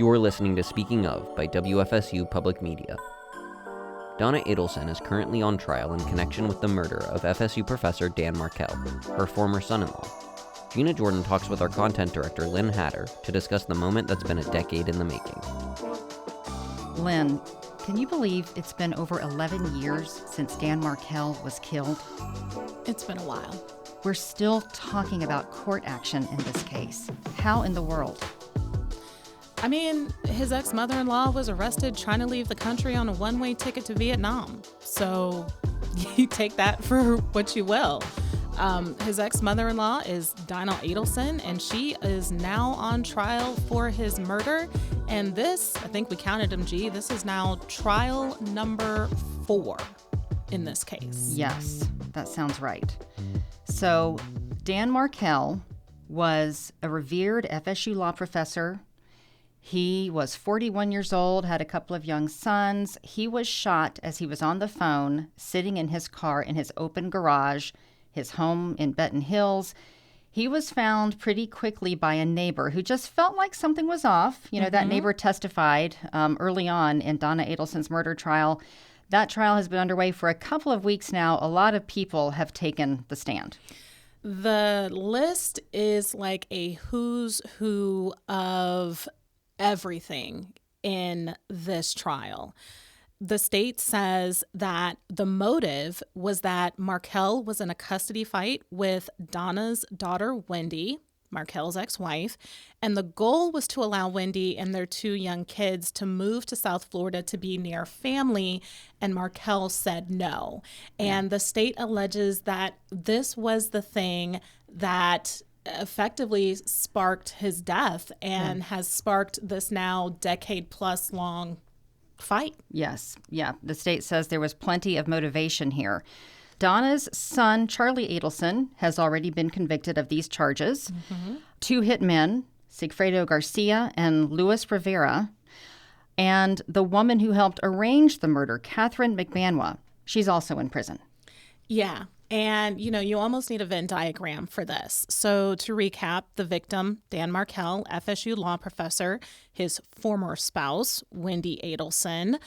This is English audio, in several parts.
You're listening to Speaking Of by WFSU Public Media. Donna Adelson is currently on trial in connection with the murder of FSU professor Dan Markel, her former son-in-law. Gina Jordan talks with our content director, Lynn Hatter, to discuss the moment that's been a decade in the making. Lynn, can you believe it's been over 11 years since Dan Markel was killed? It's been a while. We're still talking about court action in this case. How in the world? I mean, his ex-mother-in-law was arrested trying to leave the country on a one-way ticket to Vietnam. So you take that for what you will. His ex-mother-in-law is Donna Adelson, and she is now on trial for his murder. And this, I think we counted them, this is now trial number 4 in this case. Yes, that sounds right. So Dan Markel was a revered FSU law professor. He was 41 years old, had a couple of young sons. He was shot as he was on the phone, sitting in his car in his open garage, his home in Betton Hills. He was found pretty quickly by a neighbor who just felt like something was off. You know, that neighbor testified early on in Donna Adelson's murder trial. That trial has been underway for a couple of weeks now. A lot of people have taken the stand. The list is like a who's who of everything in this trial. The state says that the motive was that Markel was in a custody fight with Donna's daughter, Wendy, Markel's ex-wife, and the goal was to allow Wendy and their 2 young kids to move to South Florida to be near family, and Markel said no. And the state alleges that this was the thing that effectively sparked his death and has sparked this now decade-plus long fight. Yes. Yeah. The state says there was plenty of motivation here. Donna's son, Charlie Adelson, has already been convicted of these charges. 2 hitmen, Sigfredo Garcia and Luis Rivera, and the woman who helped arrange the murder, Katherine Magbanua, she's also in prison. Yeah. And, you know, you almost need a Venn diagram for this. So to recap, the victim, Dan Markel, FSU law professor, his former spouse, Wendy Adelson,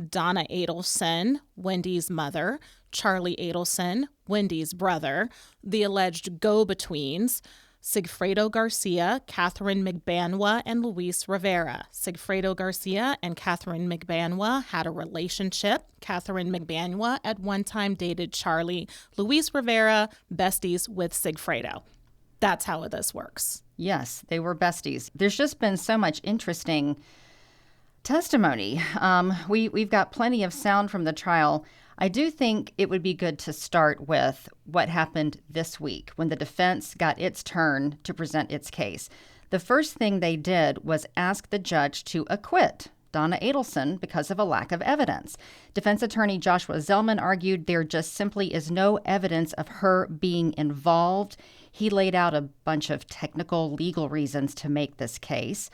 Donna Adelson, Wendy's mother, Charlie Adelson, Wendy's brother, the alleged go-betweens, Sigfredo Garcia, Katherine Magbanua, and Luis Rivera. Sigfredo Garcia and Katherine Magbanua had a relationship. Katherine Magbanua at one time dated Charlie. Luis Rivera, besties with Sigfredo. That's how this works. Yes, they were besties. There's just been so much interesting testimony. We've got plenty of sound from the trial. I do think it would be good to start with what happened this week when the defense got its turn to present its case. The first thing they did was ask the judge to acquit Donna Adelson because of a lack of evidence. Defense attorney Joshua Zellman argued there just simply is no evidence of her being involved. He laid out a bunch of technical legal reasons to make this case.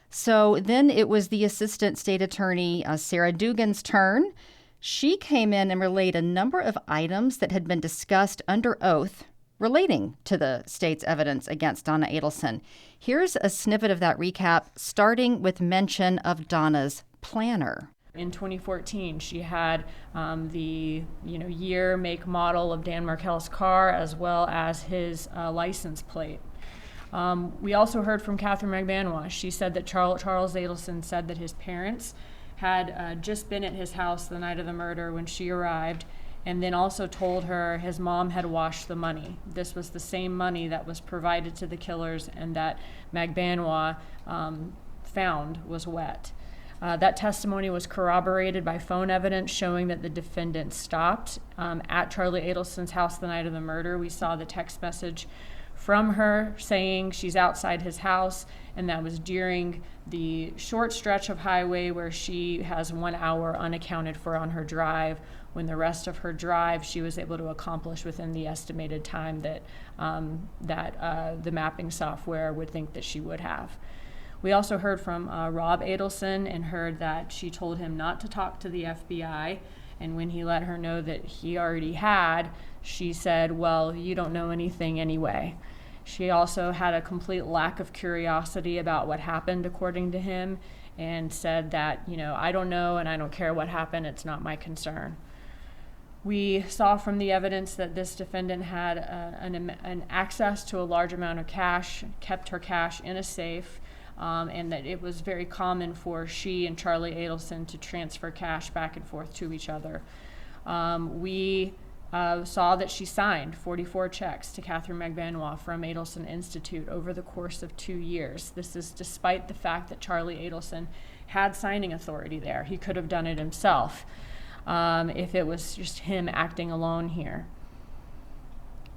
So then it was the assistant state attorney, Sarah Dugan's turn. She came in and relayed a number of items that had been discussed under oath relating to the state's evidence against Donna Adelson. Here's a snippet of that recap, starting with mention of Donna's planner. In 2014, she had the year, make, model of Dan Markel's car, as well as his license plate. We also heard from Katherine Magbanua. She said that Charles Adelson said that his parents had just been at his house the night of the murder when she arrived, and then also told her his mom had washed the money. This was the same money that was provided to the killers and that Magbanua found was wet. That testimony was corroborated by phone evidence showing that the defendant stopped at Charlie Adelson's house the night of the murder. We saw the text message from her saying she's outside his house, and that was during the short stretch of highway where she has 1 hour unaccounted for on her drive, when the rest of her drive she was able to accomplish within the estimated time that the mapping software would think that she would have. We also heard from Rob Adelson and heard that she told him not to talk to the FBI, and when he let her know that he already had, she said, "Well, you don't know anything anyway." She also had a complete lack of curiosity about what happened, according to him, and said that, I don't know and I don't care what happened, it's not my concern. We saw from the evidence that this defendant had an access to a large amount of cash, kept her cash in a safe, and that it was very common for she and Charlie Adelson to transfer cash back and forth to each other. We saw that she signed 44 checks to Katherine Magbanua from Adelson Institute over the course of 2 years. This is despite the fact that Charlie Adelson had signing authority there. He could have done it himself if it was just him acting alone here.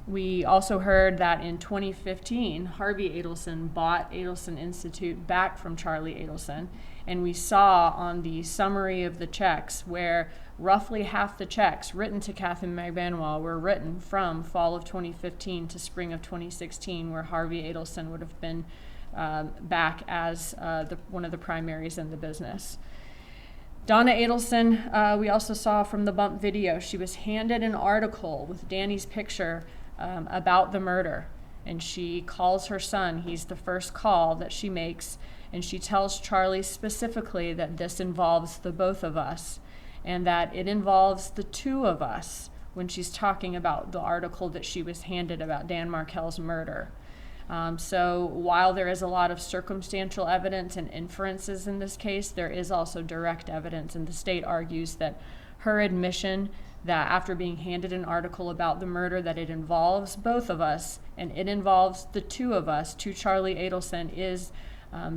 We also heard that in 2015, Harvey Adelson bought Adelson Institute back from Charlie Adelson, and we saw on the summary of the checks where roughly half the checks written to Katherine Magbanua were written from fall of 2015 to spring of 2016, where Harvey Adelson would have been back as one of the primaries in the business. Donna Adelson, we also saw from the bump video, she was handed an article with Danny's picture about the murder, and she calls her son. He's the first call that she makes, and she tells Charlie specifically that this involves the both of us and that it involves the two of us when she's talking about the article that she was handed about Dan Markel's murder. So while there is a lot of circumstantial evidence and inferences in this case, there is also direct evidence, and the state argues that her admission that after being handed an article about the murder that it involves both of us and it involves the two of us to Charlie Adelson is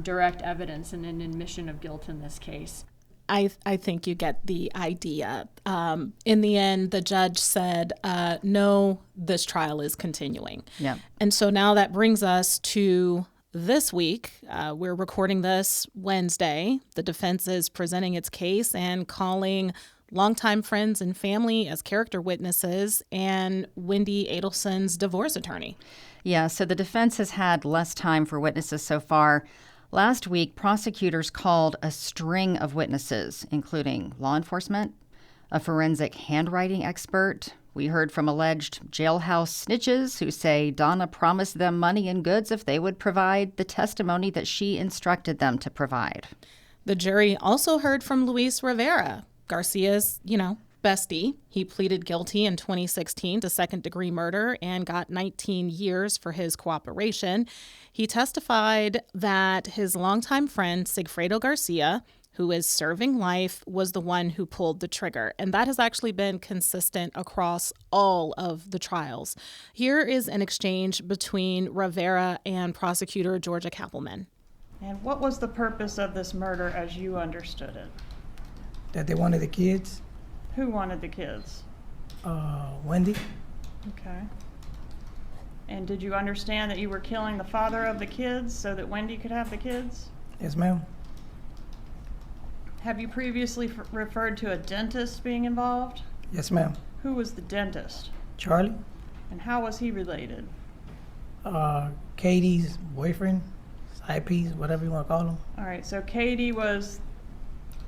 direct evidence and an admission of guilt in this case. I think you get the idea. In the end, the judge said, no, this trial is continuing. Yeah. And so now that brings us to this week. We're recording this Wednesday. The defense is presenting its case and calling longtime friends and family as character witnesses and Wendy Adelson's divorce attorney. Yeah, so the defense has had less time for witnesses so far. Last week, prosecutors called a string of witnesses, including law enforcement, a forensic handwriting expert. We heard from alleged jailhouse snitches who say Donna promised them money and goods if they would provide the testimony that she instructed them to provide. The jury also heard from Luis Rivera, Garcia's, bestie. He pleaded guilty in 2016 to second-degree murder and got 19 years for his cooperation. He testified that his longtime friend, Sigfredo Garcia, who is serving life, was the one who pulled the trigger. And that has actually been consistent across all of the trials. Here is an exchange between Rivera and prosecutor Georgia Kappelman. And what was the purpose of this murder as you understood it? That they wanted the kids. Who wanted the kids? Wendy. Okay. And did you understand that you were killing the father of the kids so that Wendy could have the kids? Yes, ma'am. Have you previously referred to a dentist being involved? Yes, ma'am. Who was the dentist? Charlie. And how was he related? Katie's boyfriend, side piece, whatever you want to call him. All right, so Katie was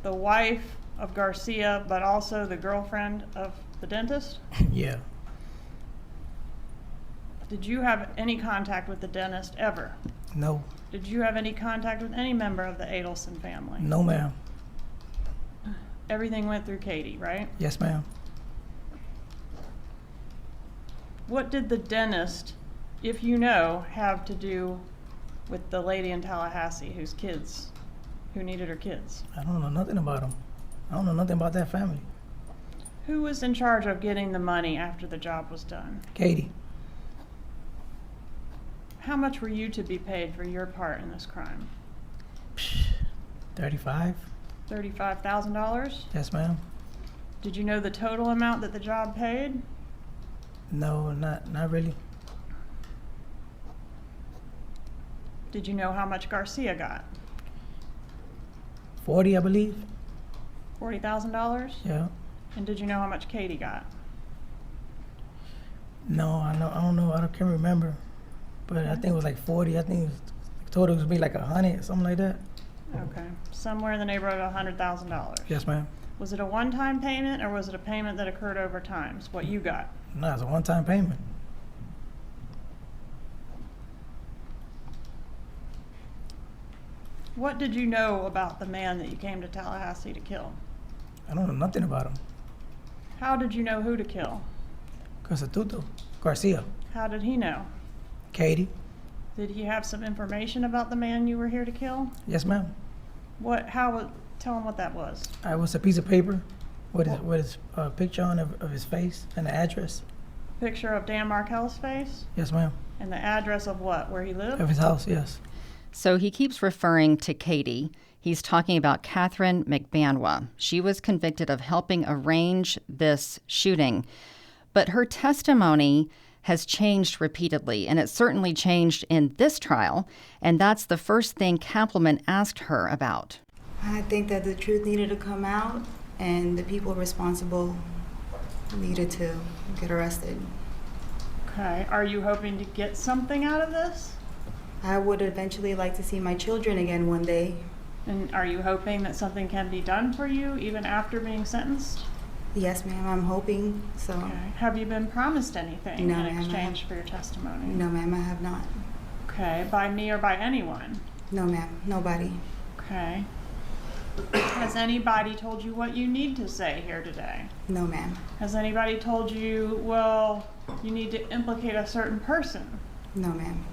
the wife of Garcia, but also the girlfriend of the dentist? Yeah. Did you have any contact with the dentist ever? No. Did you have any contact with any member of the Adelson family? No, ma'am. Everything went through Katie, right? Yes, ma'am. What did the dentist, if you know, have to do with the lady in Tallahassee who needed her kids? I don't know nothing about him. I don't know nothing about that family. Who was in charge of getting the money after the job was done? Katie. How much were you to be paid for your part in this crime? 35. $35,000? Yes, ma'am. Did you know the total amount that the job paid? No, not really. Did you know how much Garcia got? 40, I believe. $40,000? Yeah. And did you know how much Katie got? No, I don't know. I can't remember. But I think it was like 40. I think it was total was be like 100, something like that. Okay. Somewhere in the neighborhood of $100,000. Yes, ma'am. Was it a one-time payment or was it a payment that occurred over time? It's what you got. No, it's a one-time payment. What did you know about the man that you came to Tallahassee to kill? I don't know nothing about him. How did you know who to kill? Constituto. Garcia. How did he know? Katie. Did he have some information about the man you were here to kill? Yes, ma'am. Tell him what that was. I was a piece of paper with his picture on of his face and the address. Picture of Dan Markel's face? Yes, ma'am. And the address of what? Where he lived? Of his house, yes. So he keeps referring to Katie. He's talking about Katherine Magbanua. She was convicted of helping arrange this shooting, but her testimony has changed repeatedly, and it certainly changed in this trial, and that's the first thing Kappelman asked her about. I think that the truth needed to come out, and the people responsible needed to get arrested. Okay. Are you hoping to get something out of this? I would eventually like to see my children again one day. And are you hoping that something can be done for you even after being sentenced? Yes, ma'am, I'm hoping so. Okay. Have you been promised anything No, in ma'am, exchange for your testimony? No, ma'am, I have not. Okay. By me or by anyone? No, ma'am, nobody. Okay. Has anybody told you what you need to say here today? No, ma'am. Has anybody told you, well, you need to implicate a certain person? No, ma'am.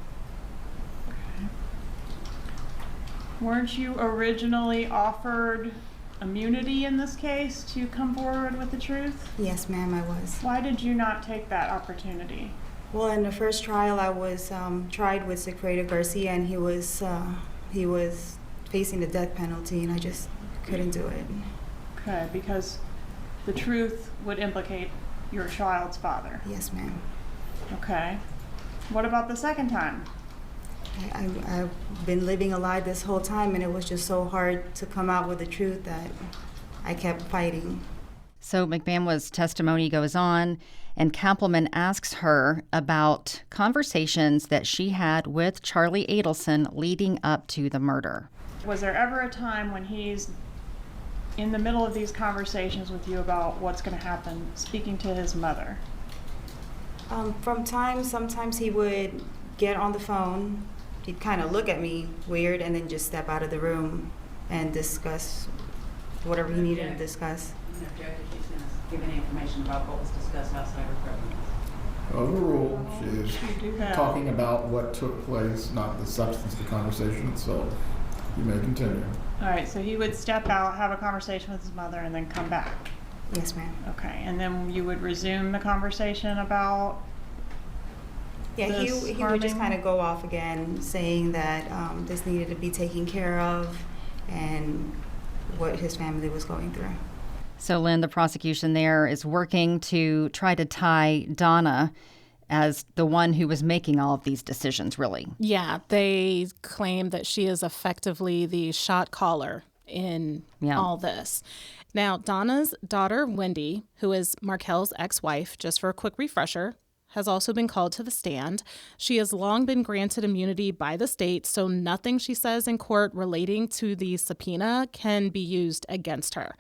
Weren't you originally offered immunity in this case to come forward with the truth? Yes, ma'am, I was. Why did you not take that opportunity? Well, in the first trial, I was tried with Secreto Garcia, and he was facing the death penalty, and I just couldn't do it. Okay, because the truth would implicate your child's father. Yes, ma'am. Okay. What about the second time? I've been living a lie this whole time, and it was just so hard to come out with the truth that I kept fighting. So Magbanua's testimony goes on, and Kappelman asks her about conversations that she had with Charlie Adelson leading up to the murder. Was there ever a time when he's in the middle of these conversations with you about what's going to happen, speaking to his mother? Sometimes he would get on the phone, he'd kind of look at me weird, and then just step out of the room and discuss whatever he needed to discuss. She's going to give any information about what was discussed outside her presence. Overruled. She is You do have. talking about what took place, not the substance of the conversation itself. You may continue. All right, so he would step out, have a conversation with his mother, and then come back. Yes, ma'am. Okay, and then you would resume the conversation about. Yeah, he This would just harming? kind of go off again, saying that this needed to be taken care of and what his family was going through. So, Lynn, the prosecution there is working to try to tie Donna as the one who was making all of these decisions, really. Yeah, they claim that she is effectively the shot caller in all this. Now, Donna's daughter, Wendy, who is Markel's ex-wife, just for a quick refresher, has also been called to the stand. She has long been granted immunity by the state, so nothing she says in court relating to the subpoena can be used against her.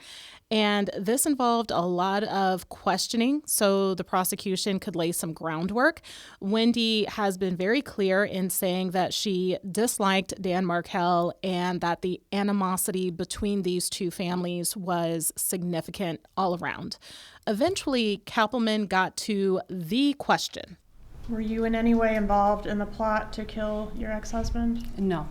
And this involved a lot of questioning, so the prosecution could lay some groundwork. Wendy has been very clear in saying that she disliked Dan Markel and that the animosity between these two families was significant all around. Eventually, Kappelman got to the question. Were you in any way involved in the plot to kill your ex-husband? No.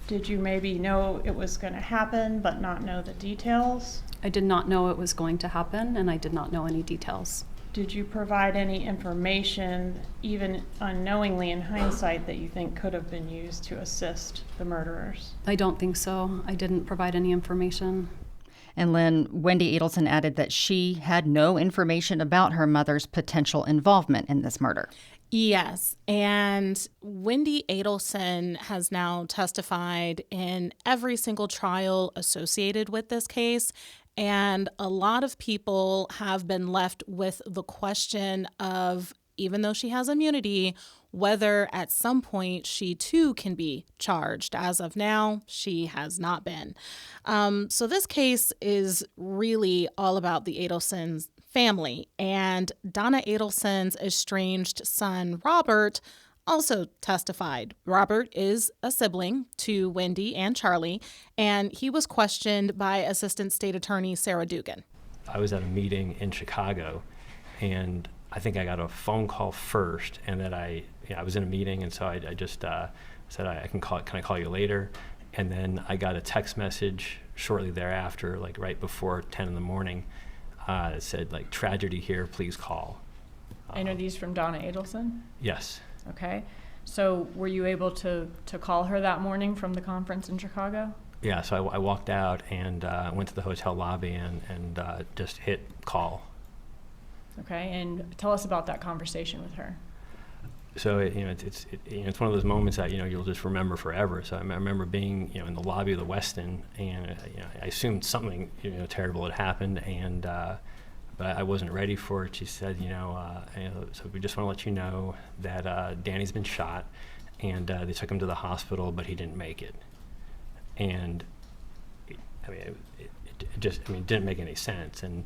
Did you maybe know it was going to happen but not know the details? I did not know it was going to happen, and I did not know any details. Did you provide any information, even unknowingly in hindsight, that you think could have been used to assist the murderers? I don't think so. I didn't provide any information. And Lynn, Wendy Adelson added that she had no information about her mother's potential involvement in this murder. Yes, and Wendy Adelson has now testified in every single trial associated with this case, and a lot of people have been left with the question of, even though she has immunity, whether at some point she too can be charged. As of now, she has not been. So this case is really all about the Adelsons' family, and Donna Adelson's estranged son, Robert, also testified. Robert is a sibling to Wendy and Charlie, and he was questioned by Assistant State Attorney Sarah Dugan. I was at a meeting in Chicago, and I think I got a phone call first, and that I was in a meeting, and so I just said, can I call you later? And then I got a text message shortly thereafter, like right before 10 in the morning, that said, like, tragedy here, please call. And are these from Donna Adelson? Yes. Okay. So were you able to call her that morning from the conference in Chicago? Yeah, so I walked out and went to the hotel lobby and just hit call. Okay, and tell us about that conversation with her. So it's one of those moments that you'll just remember forever. So I remember being in the lobby of the Westin, and I assumed something terrible had happened, and but I wasn't ready for it. She said, so we just want to let you know that Danny's been shot, and they took him to the hospital, but he didn't make it. And it didn't make any sense. And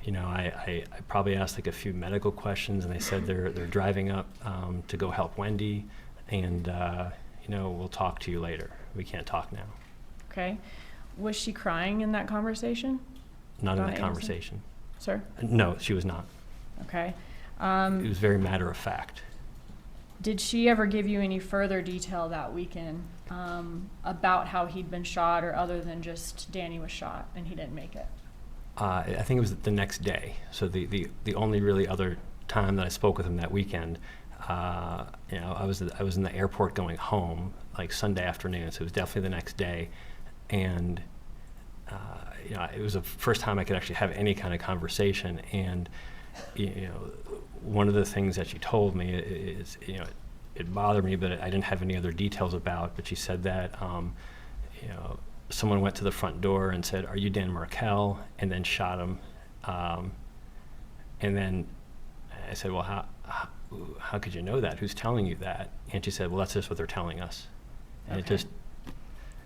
I probably asked like a few medical questions, and they said they're driving up to go help Wendy, and we'll talk to you later. We can't talk now. Okay. Was she crying in that conversation? Not Donna in that conversation. Sir? No, she was not. Okay. It was very matter of fact. Did she ever give you any further detail that weekend about how he'd been shot, or other than just Danny was shot and he didn't make it? I think it was the next day. So the only really other time that I spoke with him that weekend, I was in the airport going home, like Sunday afternoon. So it was definitely the next day, and it was the first time I could actually have any kind of conversation. And one of the things that she told me is, it bothered me, but I didn't have any other details about. But she said that, someone went to the front door and said, "Are you Dan Markel?" and then shot him. And then I said, "Well, how could you know that? Who's telling you that?" And she said, "Well, that's just what they're telling us." And Okay.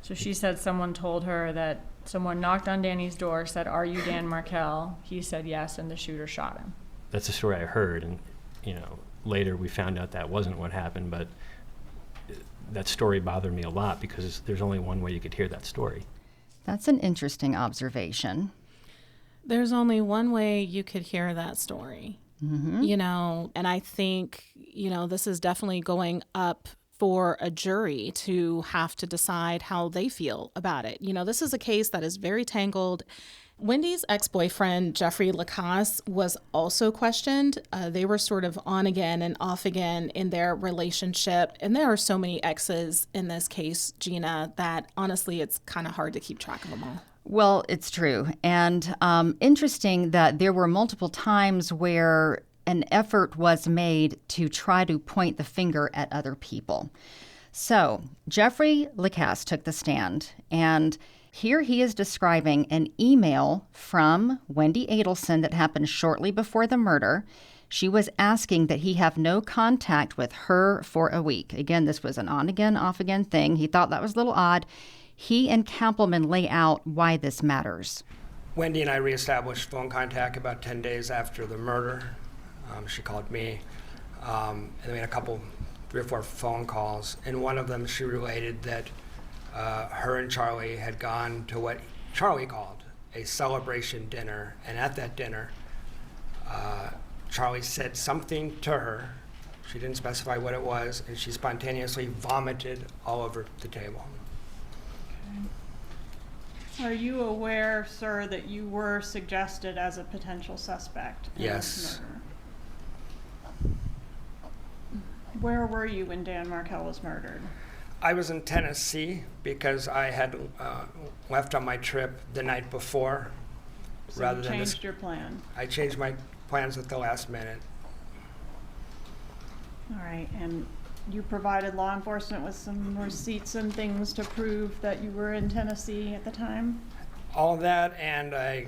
So she said someone told her that someone knocked on Danny's door, said, "Are you Dan Markel?" He said yes, and the shooter shot him. That's the story I heard, and later we found out that wasn't what happened. But that story bothered me a lot because there's only one way you could hear that story. That's an interesting observation. There's only one way you could hear that story, and I think, this is definitely going up for a jury to have to decide how they feel about it. This is a case that is very tangled. Wendy's ex-boyfriend, Jeffrey Lacasse, was also questioned. They were sort of on again and off again in their relationship. And there are so many exes in this case, Gina, that honestly, it's kind of hard to keep track of them all. Well, it's true. And interesting that there were multiple times where an effort was made to try to point the finger at other people. So Jeffrey Lacasse took the stand, and here he is describing an email from Wendy Adelson that happened shortly before the murder. She was asking that he have no contact with her for a week. Again, this was an on-again, off-again thing. He thought that was a little odd. He and Kampelman lay out why this matters. Wendy and I reestablished phone contact about 10 days after the murder. She called me, and we had 3 or 4 phone calls. In one of them, she related that her and Charlie had gone to what Charlie called a celebration dinner, and at that dinner, Charlie said something to her. She didn't specify what it was, and she spontaneously vomited all over the table. Are you aware, sir, that you were suggested as a potential suspect in this murder? Where were you when Dan Markel was murdered? I was in Tennessee because I had left on my trip the night before. So you changed your plan? I changed my plans at the last minute. All right, and you provided law enforcement with some receipts and things to prove that you were in Tennessee at the time? All of that, and I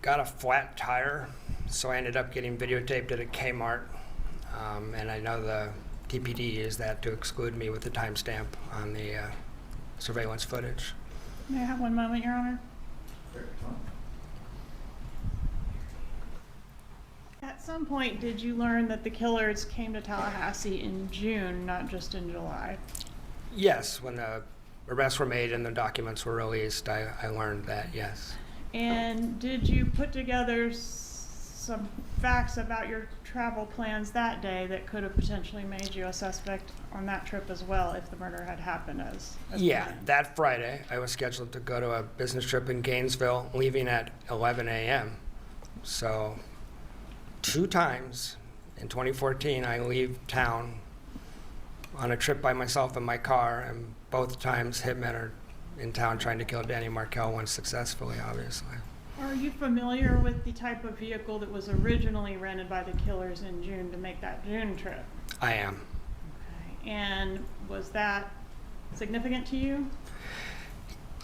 got a flat tire, so I ended up getting videotaped at a Kmart. And I know the TPD used that to exclude me with the timestamp on the surveillance footage. May I have one moment, Your Honor? At some point, did you learn that the killers came to Tallahassee in June, not just in July? Yes, when the arrests were made and the documents were released, I learned that, yes. And did you put together some facts about your travel plans that day that could have potentially made you a suspect on that trip as well if the murder had happened as Yeah, planned? that Friday, I was scheduled to go to a business trip in Gainesville, leaving at 11 a.m. So 2 times in 2014, I leave town on a trip by myself in my car, and both times hitmen are in town trying to kill Danny Markel, once successfully, obviously. Are you familiar with the type of vehicle that was originally rented by the killers in June to make that June trip? I am. Okay. And was that significant to you?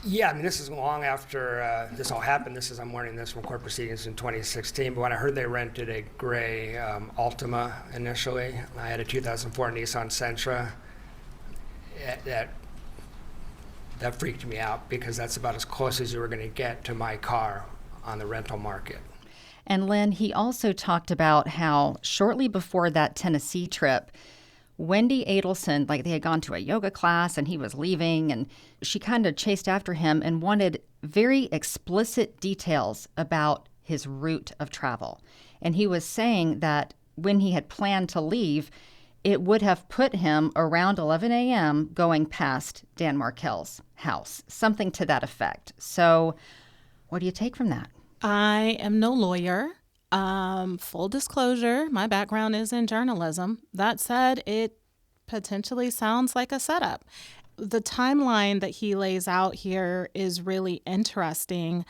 Yeah, I mean, this is long after this all happened. I'm learning this from court proceedings in 2016. But when I heard they rented a gray Altima initially, I had a 2004 Nissan Sentra. That freaked me out because that's about as close as you were going to get to my car on the rental market. And Lynn, he also talked about how shortly before that Tennessee trip, Wendy Adelson, like they had gone to a yoga class and he was leaving, and she kind of chased after him and wanted very explicit details about his route of travel. And he was saying that when he had planned to leave, it would have put him around 11 a.m. going past Dan Markel's house, something to that effect. So what do you take from that? I am no lawyer. Full disclosure, my background is in journalism. That said, it potentially sounds like a setup. The timeline that he lays out here is really interesting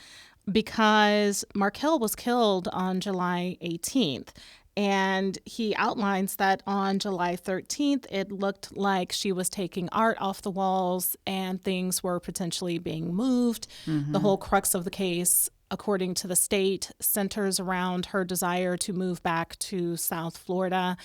because Markel was killed on July 18th. And he outlines that on July 13th, it looked like she was taking art off the walls and things were potentially being moved. Mm-hmm. The whole crux of the case, according to the state, centers around her desire to move back to South Florida.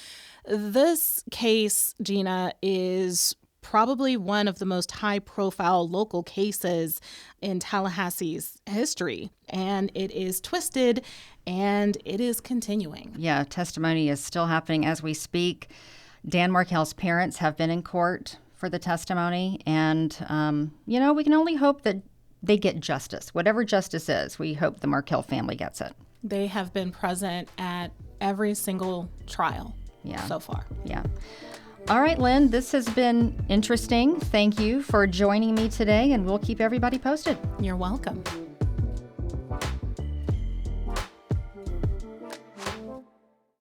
This case, Gina, is probably one of the most high-profile local cases in Tallahassee's history. And it is twisted, and it is continuing. Yeah, testimony is still happening as we speak. Dan Markel's parents have been in court for the testimony. And, we can only hope that they get justice. Whatever justice is, we hope the Markel family gets it. They have been present at every single trial so far. Yeah. All right, Lynn, this has been interesting. Thank you for joining me today, and we'll keep everybody posted. You're welcome.